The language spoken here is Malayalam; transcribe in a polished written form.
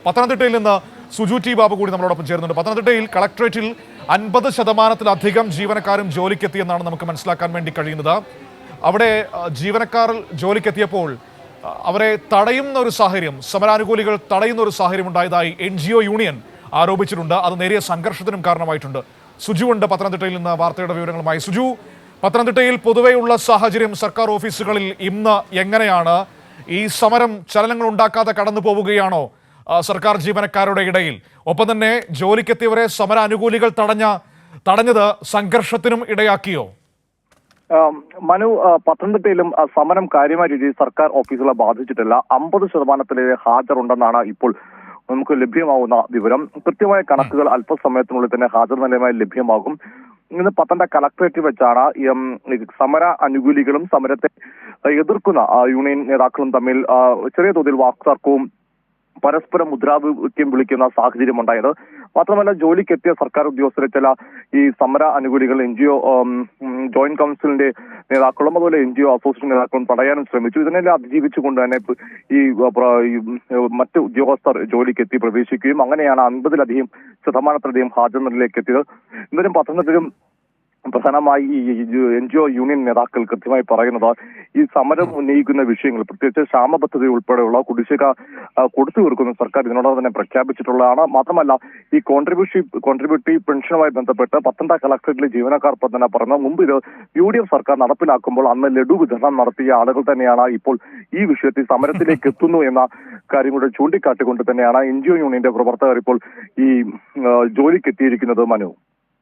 പത്തനംതിട്ടയിൽ നിന്ന് സുജു ടി ബാബു കൂടി നമ്മളോടൊപ്പം ചേരുന്നുണ്ട്. പത്തനംതിട്ടയിൽ കളക്ടറേറ്റിൽ 50% ജീവനക്കാരും ജോലിക്കെത്തിയെന്നാണ് നമുക്ക് മനസ്സിലാക്കാൻ വേണ്ടി കഴിയുന്നത്. അവിടെ ജീവനക്കാർ ജോലിക്കെത്തിയപ്പോൾ അവരെ തടയുന്ന ഒരു സാഹചര്യം, സമരാനുകൂലികൾ തടയുന്ന ഒരു സാഹചര്യം ഉണ്ടായതായി NGO യൂണിയൻ ആരോപിച്ചിട്ടുണ്ട്. അത് നേരിയ സംഘർഷത്തിനും കാരണമായിട്ടുണ്ട്. സുജു ഉണ്ട് പത്തനംതിട്ടയിൽ നിന്ന് വാർത്തയുടെ വിവരങ്ങളുമായി. സുജു, പത്തനംതിട്ടയിൽ പൊതുവെയുള്ള സാഹചര്യം സർക്കാർ ഓഫീസുകളിൽ ഇന്ന് എങ്ങനെയാണ്? ഈ സമരം ചലനങ്ങൾ ഉണ്ടാക്കാതെ കടന്നു പോവുകയാണോ സർക്കാർ ജീവനക്കാരുടെ ഇടയിൽ? ഒപ്പം തന്നെ ജോലിക്കെത്തിയവരെ സമര അനുകൂലികൾ തടഞ്ഞത് സംഘർഷത്തിനും ഇടയാക്കിയോ? മനു, പത്തനംതിട്ടയിലും സമരം കാര്യമായ രീതിയിൽ സർക്കാർ ഓഫീസുകളെ ബാധിച്ചിട്ടില്ല. 50% ഹാജറുണ്ടെന്നാണ് ഇപ്പോൾ നമുക്ക് ലഭ്യമാവുന്ന വിവരം. കൃത്യമായ കണക്കുകൾ അല്പസമയത്തിനുള്ളിൽ തന്നെ ഹാജർ നിലയമായി ലഭ്യമാകും. ഇന്ന് പത്തനംതിട്ട കളക്ടറേറ്റിൽ വെച്ചാണ് സമര അനുകൂലികളും സമരത്തെ എതിർക്കുന്ന യൂണിയൻ നേതാക്കളും തമ്മിൽ ചെറിയ തോതിൽ വാക്തർക്കവും പരസ്പരം മുദ്രാവാക്യം വിളിക്കുന്ന സാഹചര്യം ഉണ്ടായത്. മാത്രമല്ല, ജോലിക്കെത്തിയ സർക്കാർ ഉദ്യോഗസ്ഥരെ ചില ഈ സമര അനുകൂലികൾ NGO ജോയിന്റ് കൗൺസിലിന്റെ നേതാക്കളും അതുപോലെ NGO അസോസിയേഷൻ നേതാക്കളും തടയാനും ശ്രമിച്ചു. ഇതിനെല്ലാം അതിജീവിച്ചുകൊണ്ട് തന്നെ ഈ മറ്റ് ഉദ്യോഗസ്ഥർ ജോലിക്കെത്തി പ്രവേശിക്കുകയും അങ്ങനെയാണ് 50% ഹാജർ നിലയിലേക്ക് എത്തിയത്. ഇന്നലും പത്തനംതിട്ടയിലും പ്രധാനമായി ഈ NGO യൂണിയൻ നേതാക്കൾ കൃത്യമായി പറയുന്നത് ഈ സമരം ഉന്നയിക്കുന്ന വിഷയങ്ങൾ, പ്രത്യേകിച്ച് ക്ഷാമ പദ്ധതി ഉൾപ്പെടെയുള്ള കുടിശ്ശിക കൊടുത്തു തീർക്കുന്ന സർക്കാർ ഇതിനോടൊപ്പം തന്നെ പ്രഖ്യാപിച്ചിട്ടുള്ളതാണ്. മാത്രമല്ല, ഈ കോൺട്രിബ്യൂട്ടീവ് പെൻഷനുമായി ബന്ധപ്പെട്ട് പത്തനംതിട്ട കളക്ടറേറ്റിലെ ജീവനക്കാർ തന്നെ പറഞ്ഞത് മുമ്പ് ഇത് UDF സർക്കാർ നടപ്പിലാക്കുമ്പോൾ അന്ന് ലഡു വിതരണം നടത്തിയ ആളുകൾ തന്നെയാണ് ഇപ്പോൾ ഈ വിഷയത്തിൽ സമരത്തിലേക്ക് എത്തുന്നു എന്ന കാര്യം കൂടെ ചൂണ്ടിക്കാട്ടിക്കൊണ്ട് തന്നെയാണ് NGO യൂണിയന്റെ പ്രവർത്തകർ ഇപ്പോൾ ഈ ജോലിക്കെത്തിയിരിക്കുന്നത്. മനു.